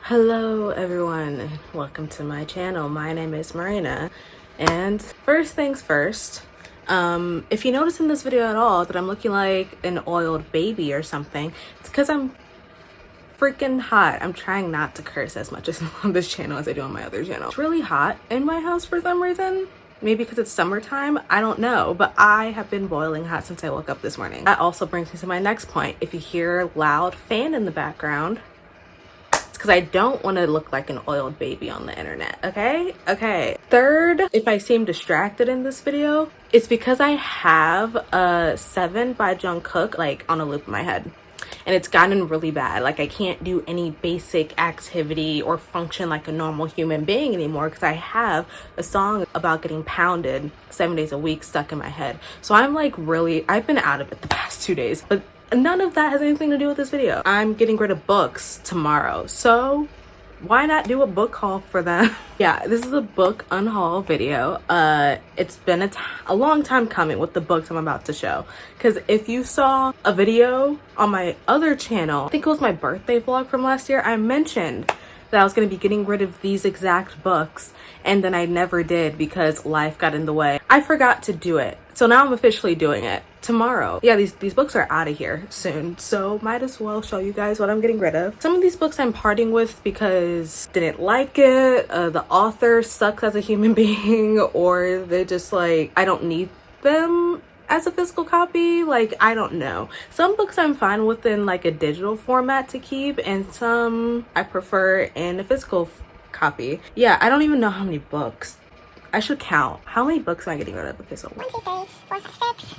Hello everyone, welcome to my channel. My name is Marina, and first things first, if you notice in this video at all that I'm looking like an oiled baby or something, it's because I'm freaking hot. I'm trying not to curse as much as on this channel as I do on my other channel. It's really hot in my house for some reason. Maybe because it's summertime, I don't know, but I have been boiling hot since I woke up this morning. That also brings me to my next point. If you hear a loud fan in the background, because I don't want to look like an oiled baby on the internet. Okay. Third, if I seem distracted in this video, it's because I have a 7 by Jungkook like on a loop in my head, and it's gotten really bad. Like, I can't do any basic activity or function like a normal human being anymore because I have a song about getting pounded 7 days a week stuck in my head. So I'm like, really, I've been out of it the past 2 days, but none of that has anything to do with this video. I'm getting rid of books tomorrow, so why not do a book haul for them? Yeah, this is a book unhaul video. It's been a long time coming with the books I'm about to show, because if you saw a video on my other channel, I think it was my birthday vlog from last year, I mentioned that I was going to be getting rid of these exact books, and then I never did because life got in the way. I forgot to do it, so now I'm officially doing it tomorrow. Yeah, these books are out of here soon, so might as well show you guys what I'm getting rid of. Some of these books I'm parting with because didn't like it, the author sucks as a human being, or they just like, I don't need them as a physical copy. Like, I don't know. Some books I'm fine with in like a digital format to keep, and some I prefer in a physical copy. Yeah, I don't even know how many books. I should count. How many books am I getting rid of? Okay, so 1, 2, 3, 4, 5, 6,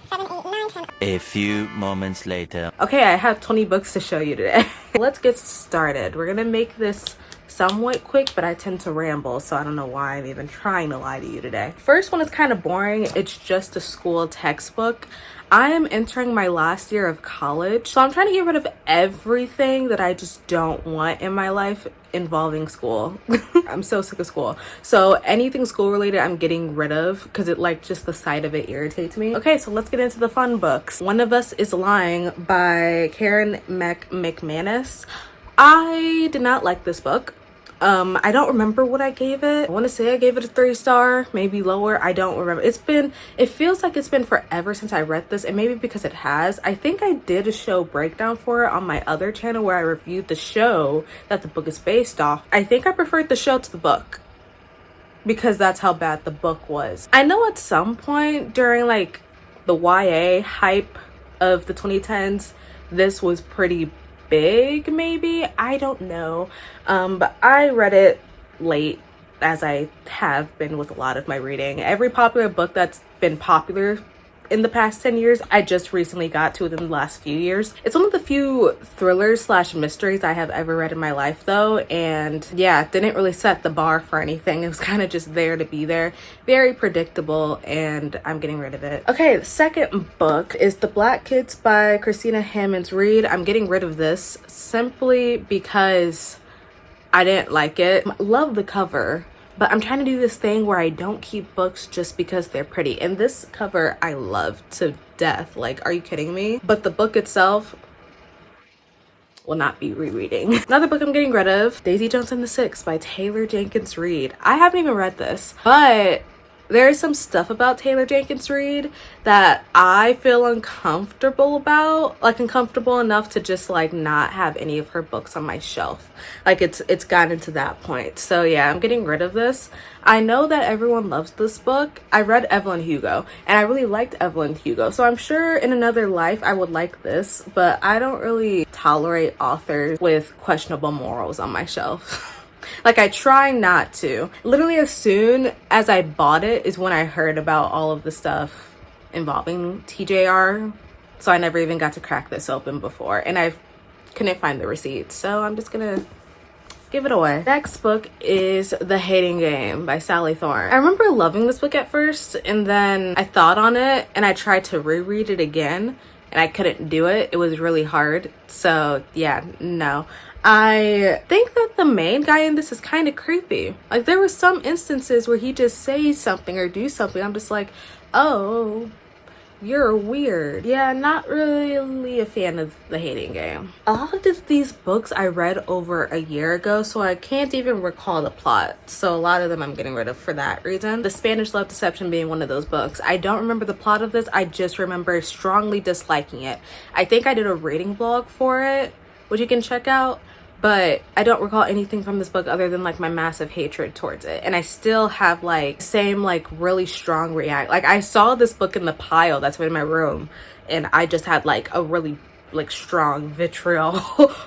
7, 8, 9, 10. A few moments later. Okay, I have 20 books to show you today. Let's get started. We're gonna make this somewhat quick, but I tend to ramble, so I don't know why I'm even trying to lie to you today. First one is kind of boring. It's just a school textbook. I am entering my last year of college, so I'm trying to get rid of everything that I just don't want in my life involving school. I'm so sick of school. So anything school related I'm getting rid of because it, like, just the sight of it irritates me. Okay, so let's get into the fun books. One of Us is Lying by Karen McManus. I did not like this book. I don't remember what I gave it. I want to say I gave it a 3-star, maybe lower. I don't remember. It feels like it's been forever since I read this, and maybe because it has. I think I did a show breakdown for it on my other channel where I reviewed the show that the book is based off. I think I preferred the show to the book because that's how bad the book was. I know at some point during like the YA hype of the 2010s, this was pretty big, maybe, I don't know, but I read it late, as I have been with a lot of my reading. Every popular book that's been popular in the past 10 years, I just recently got to within the last few years. It's one of the few thrillers slash mysteries I have ever read in my life though, and yeah, it didn't really set the bar for anything. It was kind of just there to be there. Very predictable, and I'm getting rid of it. Okay, the second book is The Black Kids by Christina Hammonds Reed. I'm getting rid of this simply because I didn't like it. Love the cover, but I'm trying to do this thing where I don't keep books just because they're pretty. And this cover I love to death. Like, are you kidding me? But the book itself will not be rereading. Another book I'm getting rid of, Daisy Jones and the Six by Taylor Jenkins Reid. I haven't even read this, but there's some stuff about Taylor Jenkins Reid that I feel uncomfortable about, like uncomfortable enough to just like not have any of her books on my shelf. Like, it's gotten to that point. So yeah, I'm getting rid of this. I know that everyone loves this book. I read Evelyn Hugo and I really liked Evelyn Hugo, so I'm sure in another life I would like this, but I don't really tolerate authors with questionable morals on my shelf. Like, I try not to. Literally as soon as I bought it is when I heard about all of the stuff involving TJR, so I never even got to crack this open before, and I couldn't find the receipt, so I'm just gonna give it away. Next book is The Hating Game by Sally Thorne. I remember loving this book at first, and then I thought on it and I tried to reread it again and I couldn't do it. It was really hard. So yeah, no. I think that the main guy in this is kind of creepy. Like, there were some instances where he just says something or do something. I'm just like, oh, You're weird. Yeah, not really a fan of The Hating Game. A lot of these books I read over a year ago, so I can't even recall the plot. So a lot of them I'm getting rid of for that reason. The Spanish Love Deception being one of those books. I don't remember the plot of this. I just remember strongly disliking it. I think I did a rating blog for it, which you can check out. But I don't recall anything from this book other than like my massive hatred towards it. And I still have like same like really strong react. Like I saw this book in the pile that's in my room and I just had like a really like strong vitriol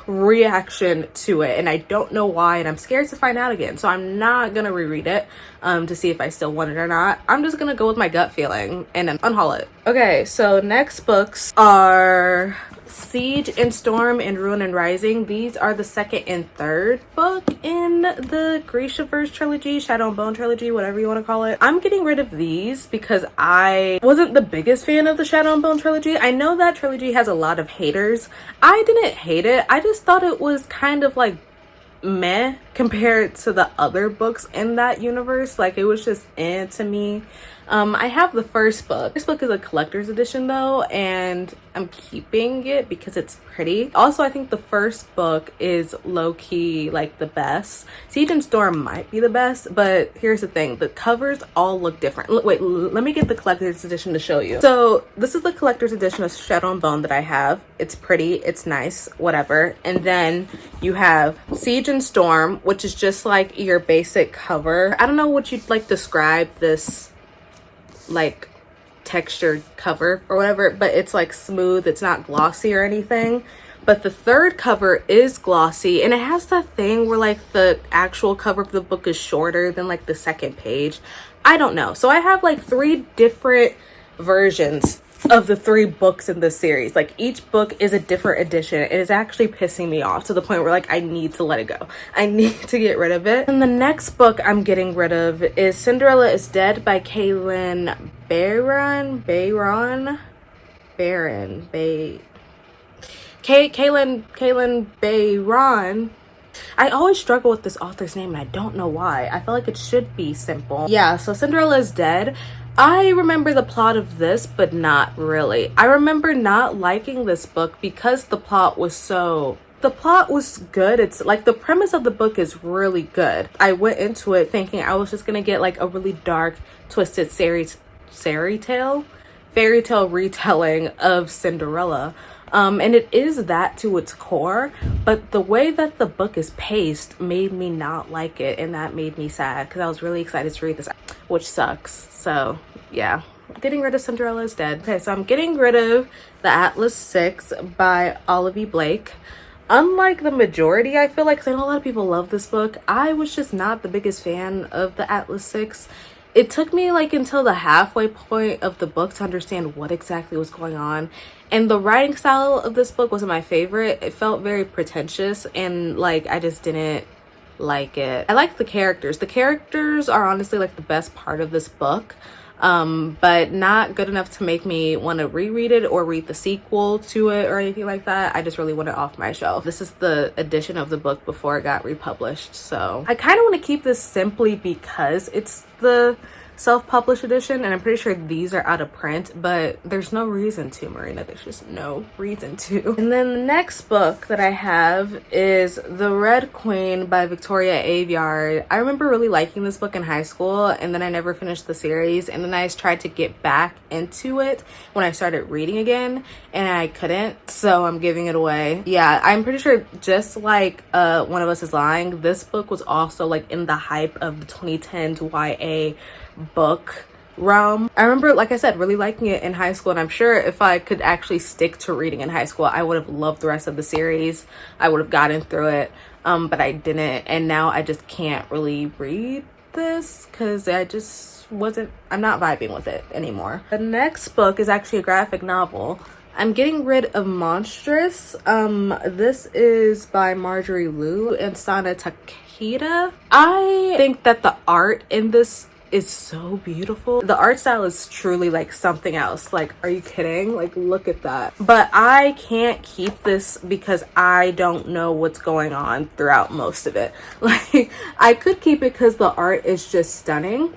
reaction to it, and I don't know why, and I'm scared to find out again. So I'm not gonna reread it to see if I still want it or not. I'm just gonna go with my gut feeling and then unhaul it. Okay, so next books are Siege and Storm and Ruin and Rising. These are the second and third book in the Grishaverse trilogy, Shadow and Bone trilogy, whatever you want to call it. I'm getting rid of these because I wasn't the biggest fan of the Shadow and Bone trilogy. I know that trilogy has a lot of haters. I didn't hate it. I just thought it was kind of like meh compared to the other books in that universe. Like it was just to me. I have the first book. This book is a collector's edition though, and I'm keeping it because it's pretty. Also, I think the first book is low-key like the best. Siege and Storm might be the best, but here's the thing. The covers all look different. Wait, let me get the collector's edition to show you. So this is the collector's edition of Shadow and Bone that I have. It's pretty, it's nice, whatever. And then you have Siege and Storm, which is just like your basic cover. I don't know what you'd like describe this like textured cover or whatever, but it's like smooth, it's not glossy or anything. But the third cover is glossy, and it has that thing where like the actual cover of the book is shorter than like the second page. I don't know. So I have like 3 different versions of the 3 books in this series. Like each book is a different edition. It is actually pissing me off to the point where like I need to let it go. I need to get rid of it. And the next book I'm getting rid of is Cinderella is Dead by Kaylin Barron. I always struggle with this author's name and I don't know why. I feel like it should be simple. Yeah, so Cinderella is Dead. I remember the plot of this, but not really. I remember not liking this book because the plot was good. It's like the premise of the book is really good. I went into it thinking I was just gonna get like a really dark, twisted fairy tale retelling of Cinderella. And it is that to its core, but the way that the book is paced made me not like it, and that made me sad because I was really excited to read this, which sucks. So yeah, getting rid of Cinderella is Dead. Okay, so I'm getting rid of The Atlas 6 by Olivia Blake. Unlike the majority, I feel like, 'cause I know a lot of people love this book, I was just not the biggest fan of The Atlas 6. It took me like until the halfway point of the book to understand what exactly was going on. And the writing style of this book wasn't my favorite. It felt very pretentious and like I just didn't like it. I like the characters. The characters are honestly like the best part of this book. But not good enough to make me want to reread it or read the sequel to it or anything like that. I just really want it off my shelf. This is the edition of the book before it got republished, so I kind of want to keep this simply because it's the self-published edition, and I'm pretty sure these are out of print, but there's no reason to, Marina. There's just no reason to. And then the next book that I have is The Red Queen by Victoria Aveyard. I remember really liking this book in high school, and then I never finished the series, and then I tried to get back into it when I started reading again, and I couldn't, so I'm giving it away. Yeah, I'm pretty sure just like One of Us is Lying, this book was also like in the hype of the 2010s YA book realm. I remember, like I said, really liking it in high school, and I'm sure if I could actually stick to reading in high school, I would have loved the rest of the series. I would have gotten through it, but I didn't, and now I just can't really read this because I'm not vibing with it anymore. The next book is actually a graphic novel. I'm getting rid of Monstrous. This is by Marjorie Liu and Sana Takeda. I think that the art in this is so beautiful. The art style is truly like something else. Like, are you kidding? Like, look at that. But I can't keep this because I don't know what's going on throughout most of it. Like, I could keep it because the art is just stunning.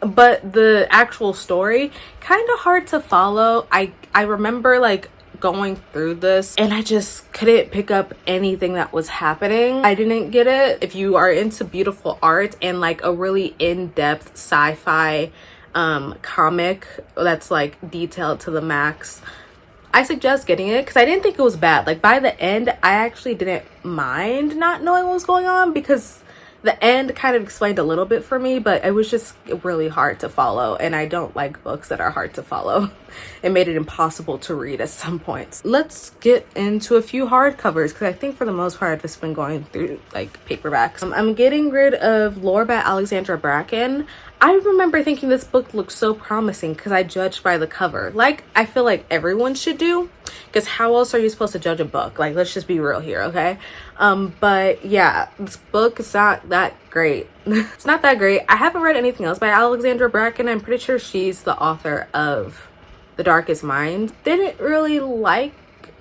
but the actual story kind of hard to follow. I remember like going through this and I just couldn't pick up anything that was happening. I didn't get it. If you are into beautiful art and like a really in-depth sci-fi comic that's like detailed to the max, I suggest getting it, because I didn't think it was bad. Like by the end, I actually didn't mind not knowing what was going on, because the end kind of explained a little bit for me, but it was just really hard to follow, and I don't like books that are hard to follow. It made it impossible to read at some points. Let's get into a few hardcovers, because I think for the most part I've just been going through like paperbacks. I'm getting rid of Lore by Alexandra Bracken. I remember thinking this book looked so promising because I judged by the cover, like I feel like everyone should do, because how else are you supposed to judge a book? Like, let's just be real here, okay? But yeah, this book is not that great. It's not that great. I haven't read anything else by Alexandra Bracken. I'm pretty sure she's the author of The Darkest Mind. Didn't really like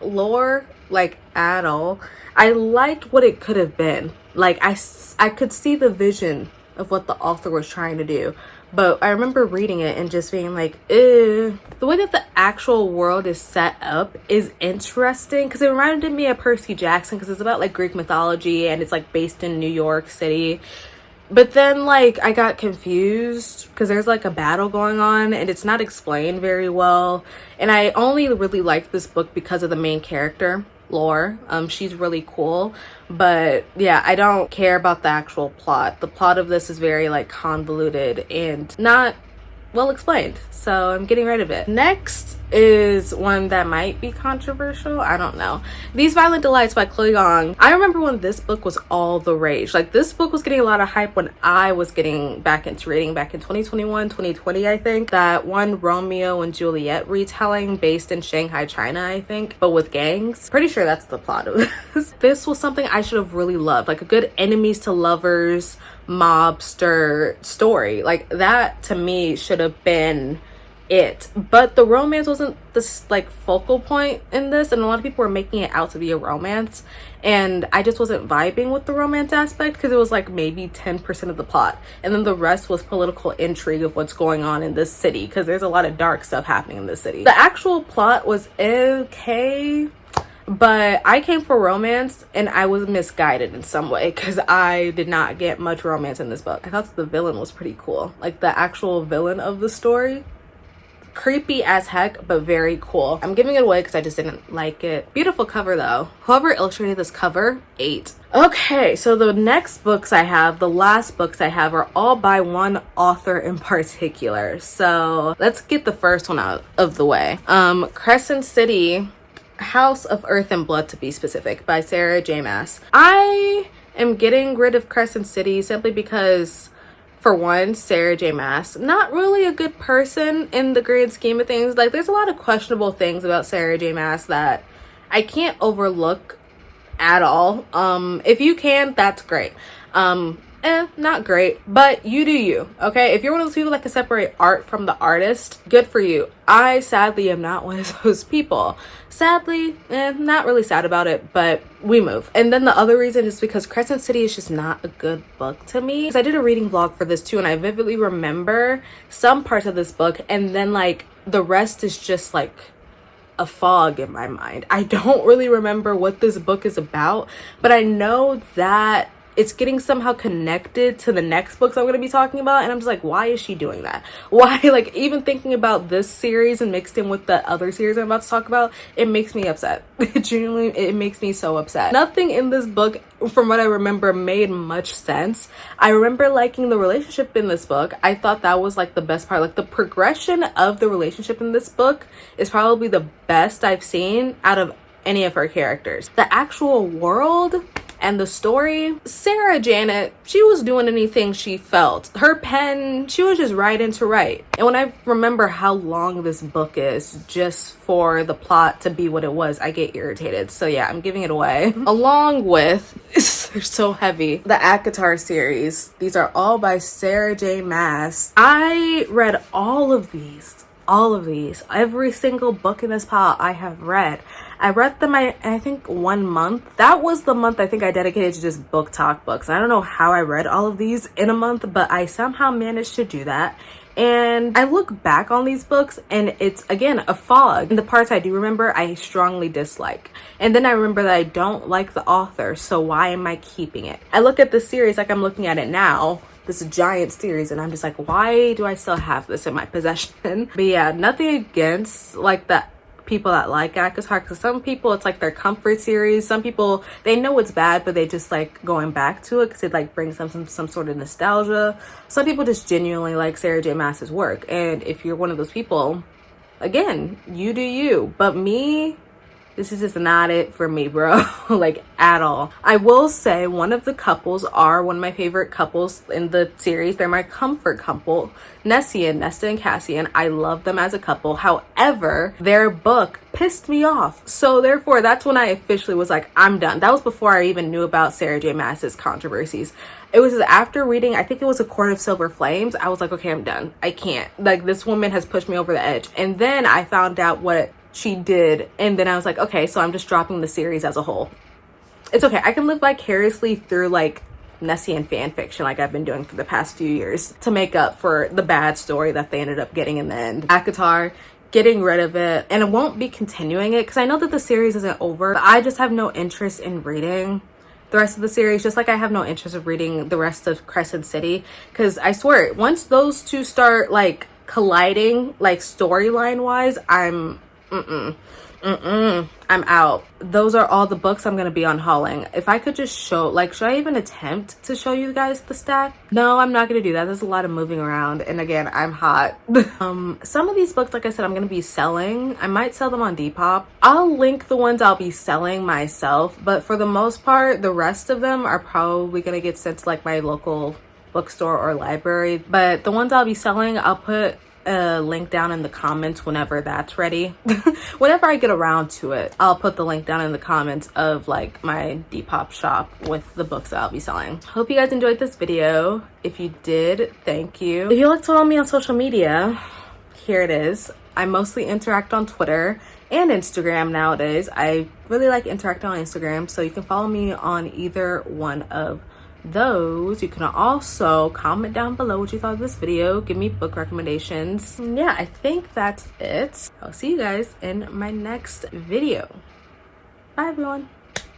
Lore like at all. I liked what it could have been. Like I could see the vision of what the author was trying to do, but I remember reading it and just being like, the way that the actual world is set up is interesting, because it reminded me of Percy Jackson, because it's about like Greek mythology and it's like based in New York City. But then like I got confused because there's like a battle going on and it's not explained very well, and I only really liked this book because of the main character, Lore. She's really cool, but yeah, I don't care about the actual plot. The plot of this is very like convoluted and not well explained, so I'm getting rid of it. Next is one that might be controversial, I don't know. These Violent Delights by Chloe Gong. I remember when this book was all the rage. Like, this book was getting a lot of hype when I was getting back into reading back in 2021, 2020, I think. That one Romeo and Juliet retelling based in Shanghai, China, I think, but with gangs. Pretty sure that's the plot of this. This was something I should have really loved, like a good enemies to lovers mobster story. Like, that to me should have been it, but the romance wasn't this like focal point in this, and a lot of people were making it out to be a romance, and I just wasn't vibing with the romance aspect, because it was like maybe 10% of the plot, and then the rest was political intrigue of what's going on in this city, because there's a lot of dark stuff happening in this city. The actual plot was okay, but I came for romance and I was misguided in some way, because I did not get much romance in this book. I thought the villain was pretty cool, like the actual villain of the story. Creepy as heck, but very cool. I'm giving it away because I just didn't like it. Beautiful cover though. Whoever illustrated this cover, 8. Okay, so the next books I have, the last books I have, are all by one author in particular. So let's get the first one out of the way. Crescent City, House of Earth and Blood to be specific, by Sarah J. Maas. I am getting rid of Crescent City simply because, for one, Sarah J. Maas, not really a good person in the grand scheme of things. Like, there's a lot of questionable things about Sarah J. Maas that I can't overlook at all. If you can, that's great. Not great, but you do you, okay? If you're one of those people that can separate art from the artist, good for you. I sadly am not one of those people. Sadly, not really sad about it, but we move. And then the other reason is because Crescent City is just not a good book to me. Because I did a reading vlog for this too, and I vividly remember some parts of this book, and then like the rest is just like a fog in my mind. I don't really remember what this book is about, but I know that it's getting somehow connected to the next books I'm going to be talking about, and I'm just like, why is she doing that? Why? Like, even thinking about this series and mixed in with the other series I'm about to talk about, it makes me upset. Genuinely, it makes me so upset. Nothing in this book, from what I remember, made much sense. I remember liking the relationship in this book. I thought that was like the best part. Like, the progression of the relationship in this book is probably the best I've seen out of any of her characters. The actual world and the story, Sarah Janet, she was doing anything she felt. Her pen, she was just writing to write. And when I remember how long this book is just for the plot to be what it was, I get irritated. So yeah, I'm giving it away. Along with, they're so heavy, the ACOTAR series. These are all by Sarah J. Maas. I read all of these all of these. Every single book in this pile I have read. I read them I think 1 month. That was the month I think I dedicated to just book talk books. I don't know how I read all of these in a month, but I somehow managed to do that. And I look back on these books and it's, again, a fog. And the parts I do remember, I strongly dislike. And then I remember that I don't like the author, so why am I keeping it? I look at the series like I'm looking at it now, this giant series, and I'm just like, why do I still have this in my possession? But yeah, nothing against like the people that like ACOTAR, because some people it's like their comfort series. Some people, they know it's bad, but they just like going back to it because it like brings them some sort of nostalgia. Some people just genuinely like Sarah J Maas's work, and if you're one of those people, again, you do you. But me, this is just not it for me, bro. Like, at all. I will say one of the couples are one of my favorite couples in the series. They're my comfort couple, Nesta and Cassian. I love them as a couple. However, their book pissed me off. So therefore, that's when I officially was like, I'm done. That was before I even knew about Sarah J Maas's controversies. It was after reading, I think it was A Court of Silver Flames. I was like, okay, I'm done. I can't. Like, this woman has pushed me over the edge. And then I found out what she did, and then I was like, okay, so I'm just dropping the series as a whole. It's okay, I can live vicariously through like Nessian fan fiction like I've been doing for the past few years to make up for the bad story that they ended up getting in the end. ACOTAR, getting rid of it, and I won't be continuing it because I know that the series isn't over, but I just have no interest in reading the rest of the series, just like I have no interest in reading the rest of Crescent City, because I swear, once those two start like colliding like storyline wise, I'm out. Those are all the books I'm gonna be unhauling. If I could just show, like, should I even attempt to show you guys the stack? No, I'm not gonna do that. There's a lot of moving around, and again, I'm hot. Some of these books, like I said, I'm gonna be selling. I might sell them on Depop. I'll link the ones I'll be selling myself, but for the most part, the rest of them are probably gonna get sent to like my local bookstore or library. But the ones I'll be selling, I'll put a link down in the comments whenever that's ready. Whenever I get around to it, I'll put the link down in the comments of like my Depop shop with the books that I'll be selling. Hope you guys enjoyed this video. If you did, thank you. If you like to follow me on social media, here it is. I mostly interact on Twitter and Instagram nowadays. I really like interacting on Instagram, so you can follow me on either one of those. You can also comment down below what you thought of this video, give me book recommendations. Yeah, I think that's it. I'll see you guys in my next video. Bye everyone.